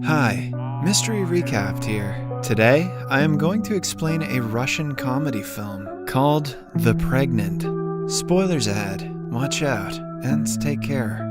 Hi, Mystery Recapped here. Today, I am going to explain a Russian comedy film called The Pregnant. Spoilers ahead, watch out, and take care.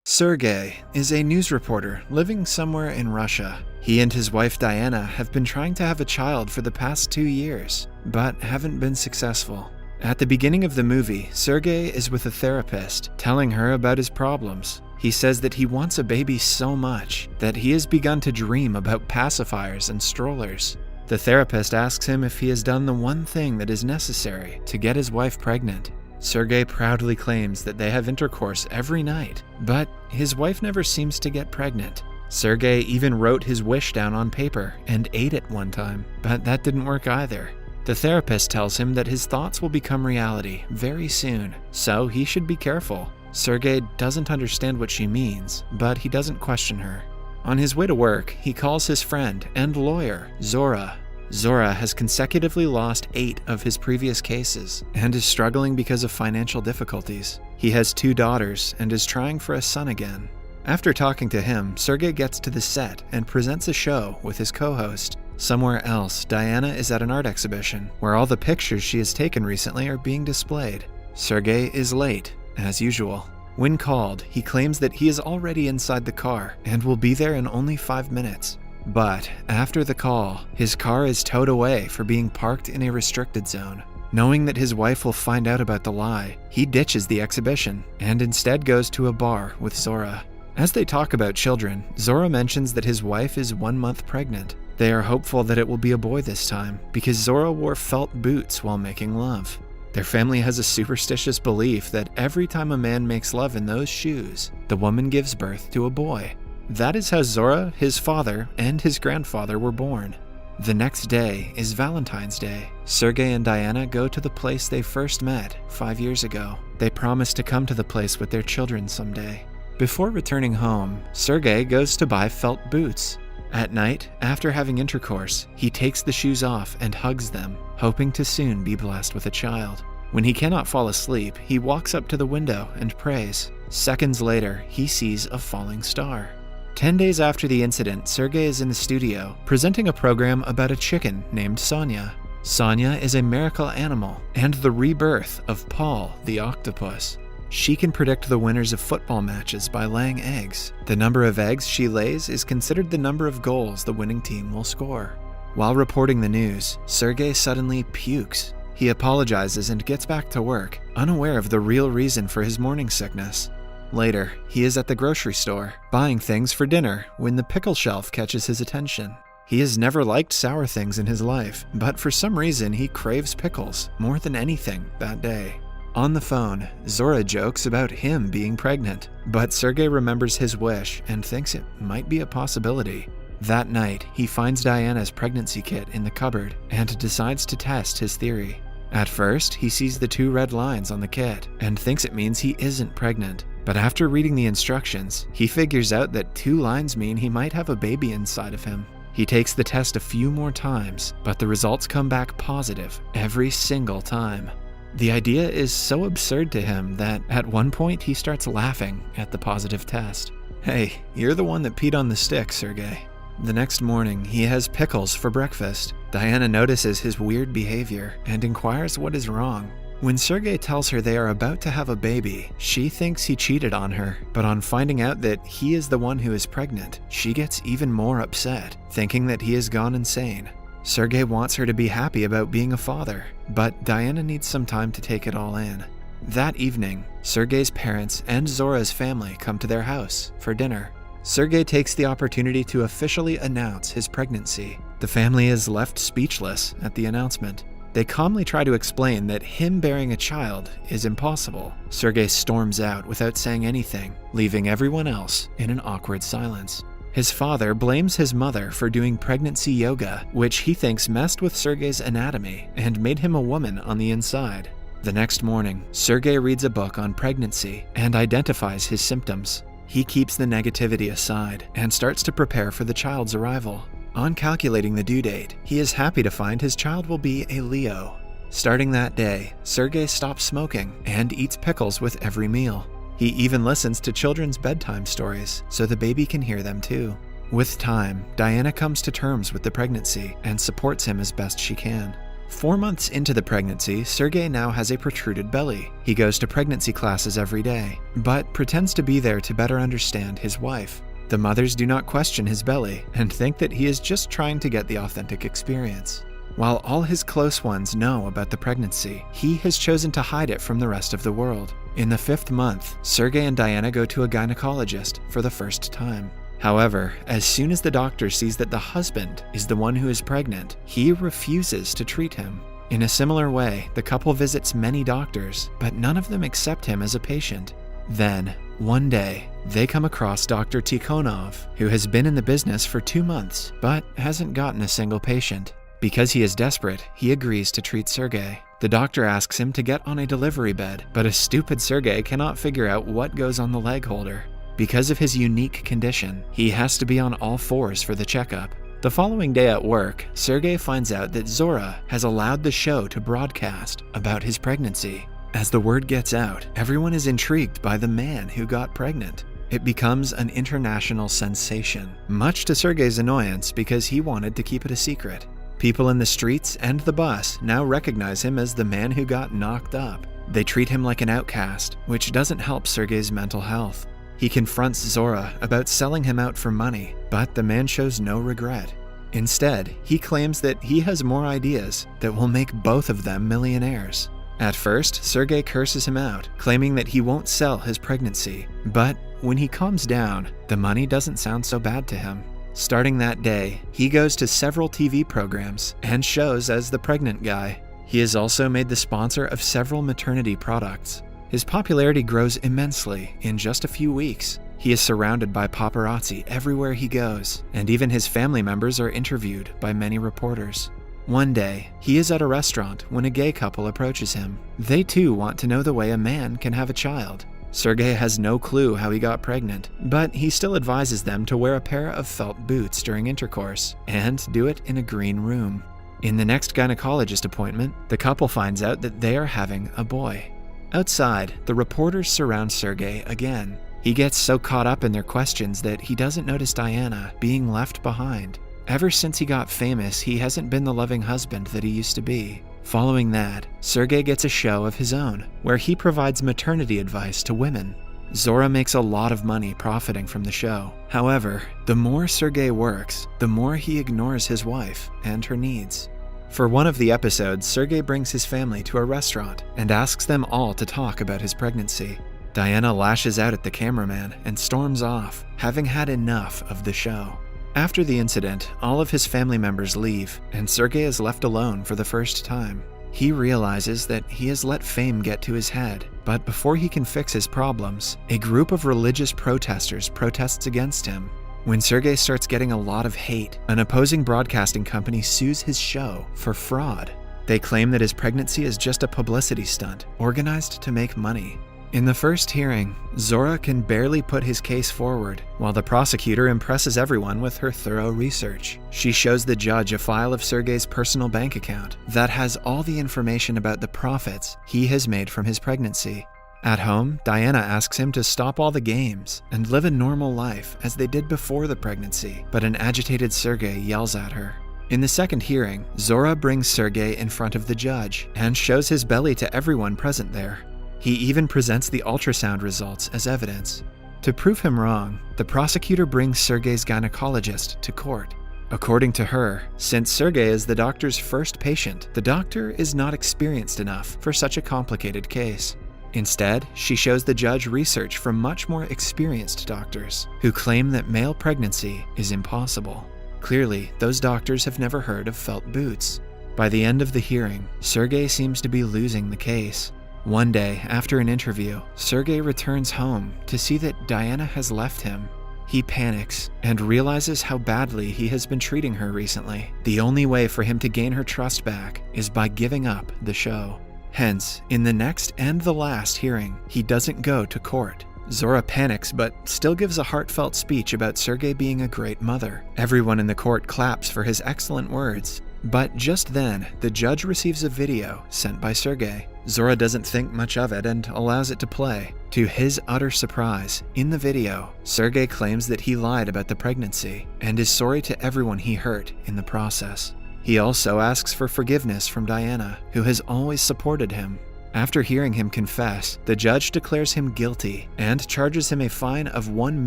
Sergey is a news reporter living somewhere in Russia. He and his wife Diana have been trying to have a child for the past 2 years, but haven't been successful. At the beginning of the movie, Sergey is with a therapist, telling her about his problems. He says that he wants a baby so much that he has begun to dream about pacifiers and strollers. The therapist asks him if he has done the one thing that is necessary to get his wife pregnant. Sergey proudly claims that they have intercourse every night, but his wife never seems to get pregnant. Sergey even wrote his wish down on paper and ate it one time, but that didn't work either. The therapist tells him that his thoughts will become reality very soon, so he should be careful. Sergey doesn't understand what she means, but he doesn't question her. On his way to work, he calls his friend and lawyer, Zora. Zora has consecutively lost 8 of his previous cases and is struggling because of financial difficulties. He has 2 daughters and is trying for a son again. After talking to him, Sergey gets to the set and presents a show with his co-host. Somewhere else, Diana is at an art exhibition where all the pictures she has taken recently are being displayed. Sergey is late, as usual. When called, he claims that he is already inside the car and will be there in only 5 minutes. But after the call, his car is towed away for being parked in a restricted zone. Knowing that his wife will find out about the lie, he ditches the exhibition and instead goes to a bar with Zora. As they talk about children, Zora mentions that his wife is 1 month pregnant. They are hopeful that it will be a boy this time because Zora wore felt boots while making love. Their family has a superstitious belief that every time a man makes love in those shoes, the woman gives birth to a boy. That is how Zora, his father, and his grandfather were born. The next day is Valentine's Day. Sergey and Diana go to the place they first met 5 years ago. They promise to come to the place with their children someday. Before returning home, Sergey goes to buy felt boots. At night, after having intercourse, he takes the shoes off and hugs them, hoping to soon be blessed with a child. When he cannot fall asleep, he walks up to the window and prays. Seconds later, he sees a falling star. 10 days after the incident, Sergey is in the studio, presenting a program about a chicken named Sonia. Sonia is a miracle animal and the rebirth of Paul the octopus. She can predict the winners of football matches by laying eggs. The number of eggs she lays is considered the number of goals the winning team will score. While reporting the news, Sergey suddenly pukes. He apologizes and gets back to work, unaware of the real reason for his morning sickness. Later, he is at the grocery store, buying things for dinner when the pickle shelf catches his attention. He has never liked sour things in his life, but for some reason he craves pickles more than anything that day. On the phone, Zora jokes about him being pregnant, but Sergey remembers his wish and thinks it might be a possibility. That night, he finds Diana's pregnancy kit in the cupboard and decides to test his theory. At first, he sees the 2 red lines on the kit and thinks it means he isn't pregnant. But after reading the instructions, he figures out that 2 lines mean he might have a baby inside of him. He takes the test a few more times, but the results come back positive every single time. The idea is so absurd to him that at one point he starts laughing at the positive test. Hey, you're the one that peed on the stick, Sergey. The next morning, he has pickles for breakfast. Diana notices his weird behavior and inquires what is wrong. When Sergey tells her they are about to have a baby, she thinks he cheated on her, but on finding out that he is the one who is pregnant, she gets even more upset, thinking that he has gone insane. Sergey wants her to be happy about being a father, but Diana needs some time to take it all in. That evening, Sergey's parents and Zora's family come to their house for dinner. Sergey takes the opportunity to officially announce his pregnancy. The family is left speechless at the announcement. They calmly try to explain that him bearing a child is impossible. Sergey storms out without saying anything, leaving everyone else in an awkward silence. His father blames his mother for doing pregnancy yoga, which he thinks messed with Sergey's anatomy and made him a woman on the inside. The next morning, Sergey reads a book on pregnancy and identifies his symptoms. He keeps the negativity aside and starts to prepare for the child's arrival. On calculating the due date, he is happy to find his child will be a Leo. Starting that day, Sergey stops smoking and eats pickles with every meal. He even listens to children's bedtime stories so the baby can hear them too. With time, Diana comes to terms with the pregnancy and supports him as best she can. 4 months into the pregnancy, Sergei now has a protruded belly. He goes to pregnancy classes every day, but pretends to be there to better understand his wife. The mothers do not question his belly and think that he is just trying to get the authentic experience. While all his close ones know about the pregnancy, he has chosen to hide it from the rest of the world. In the 5th month, Sergei and Diana go to a gynecologist for the first time. However, as soon as the doctor sees that the husband is the one who is pregnant, he refuses to treat him. In a similar way, the couple visits many doctors, but none of them accept him as a patient. Then, one day, they come across Dr. Tikhonov, who has been in the business for 2 months, but hasn't gotten a single patient. Because he is desperate, he agrees to treat Sergei. The doctor asks him to get on a delivery bed, but a stupid Sergei cannot figure out what goes on the leg holder. Because of his unique condition, he has to be on all fours for the checkup. The following day at work, Sergei finds out that Zora has allowed the show to broadcast about his pregnancy. As the word gets out, everyone is intrigued by the man who got pregnant. It becomes an international sensation, much to Sergei's annoyance because he wanted to keep it a secret. People in the streets and the bus now recognize him as the man who got knocked up. They treat him like an outcast, which doesn't help Sergei's mental health. He confronts Zora about selling him out for money, but the man shows no regret. Instead, he claims that he has more ideas that will make both of them millionaires. At first, Sergei curses him out, claiming that he won't sell his pregnancy. But when he calms down, the money doesn't sound so bad to him. Starting that day, he goes to several TV programs and shows as the pregnant guy. He is also made the sponsor of several maternity products. His popularity grows immensely in just a few weeks. He is surrounded by paparazzi everywhere he goes, and even his family members are interviewed by many reporters. One day, he is at a restaurant when a gay couple approaches him. They too want to know the way a man can have a child. Sergei has no clue how he got pregnant, but he still advises them to wear a pair of felt boots during intercourse and do it in a green room. In the next gynecologist appointment, the couple finds out that they are having a boy. Outside, the reporters surround Sergei again. He gets so caught up in their questions that he doesn't notice Diana being left behind. Ever since he got famous, he hasn't been the loving husband that he used to be. Following that, Sergei gets a show of his own, where he provides maternity advice to women. Zora makes a lot of money profiting from the show. However, the more Sergei works, the more he ignores his wife and her needs. For one of the episodes, Sergei brings his family to a restaurant and asks them all to talk about his pregnancy. Diana lashes out at the cameraman and storms off, having had enough of the show. After the incident, all of his family members leave, and Sergei is left alone for the first time. He realizes that he has let fame get to his head, but before he can fix his problems, a group of religious protesters protests against him. When Sergei starts getting a lot of hate, an opposing broadcasting company sues his show for fraud. They claim that his pregnancy is just a publicity stunt, organized to make money. In the first hearing, Zora can barely put his case forward, while the prosecutor impresses everyone with her thorough research. She shows the judge a file of Sergei's personal bank account that has all the information about the profits he has made from his pregnancy. At home, Diana asks him to stop all the games and live a normal life as they did before the pregnancy, but an agitated Sergei yells at her. In the second hearing, Zora brings Sergei in front of the judge and shows his belly to everyone present there. He even presents the ultrasound results as evidence. To prove him wrong, the prosecutor brings Sergei's gynecologist to court. According to her, since Sergei is the doctor's first patient, the doctor is not experienced enough for such a complicated case. Instead, she shows the judge research from much more experienced doctors who claim that male pregnancy is impossible. Clearly, those doctors have never heard of felt boots. By the end of the hearing, Sergei seems to be losing the case. One day, after an interview, Sergei returns home to see that Diana has left him. He panics and realizes how badly he has been treating her recently. The only way for him to gain her trust back is by giving up the show. Hence, in the next and the last hearing, he doesn't go to court. Zora panics but still gives a heartfelt speech about Sergei being a great mother. Everyone in the court claps for his excellent words. But just then, the judge receives a video sent by Sergei. Zora doesn't think much of it and allows it to play. To his utter surprise, in the video, Sergey claims that he lied about the pregnancy and is sorry to everyone he hurt in the process. He also asks for forgiveness from Diana, who has always supported him. After hearing him confess, the judge declares him guilty and charges him a fine of 1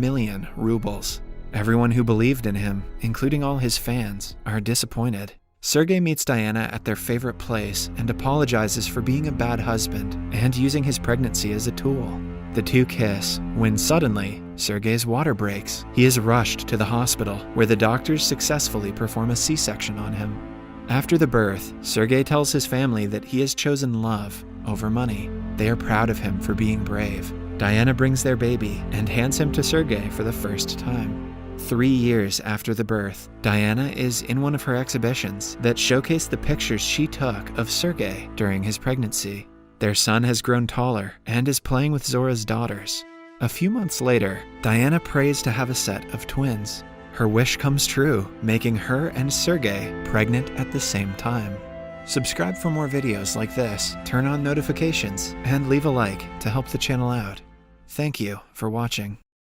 million rubles. Everyone who believed in him, including all his fans, are disappointed. Sergey meets Diana at their favorite place and apologizes for being a bad husband and using his pregnancy as a tool. The two kiss when suddenly, Sergey's water breaks. He is rushed to the hospital where the doctors successfully perform a C-section on him. After the birth, Sergey tells his family that he has chosen love over money. They are proud of him for being brave. Diana brings their baby and hands him to Sergey for the first time. 3 years after the birth, Diana is in one of her exhibitions that showcase the pictures she took of Sergey during his pregnancy. Their son has grown taller and is playing with Zora's daughters. A few months later, Diana prays to have a set of twins. Her wish comes true, making her and Sergey pregnant at the same time. Subscribe for more videos like this, turn on notifications, and leave a like to help the channel out. Thank you for watching.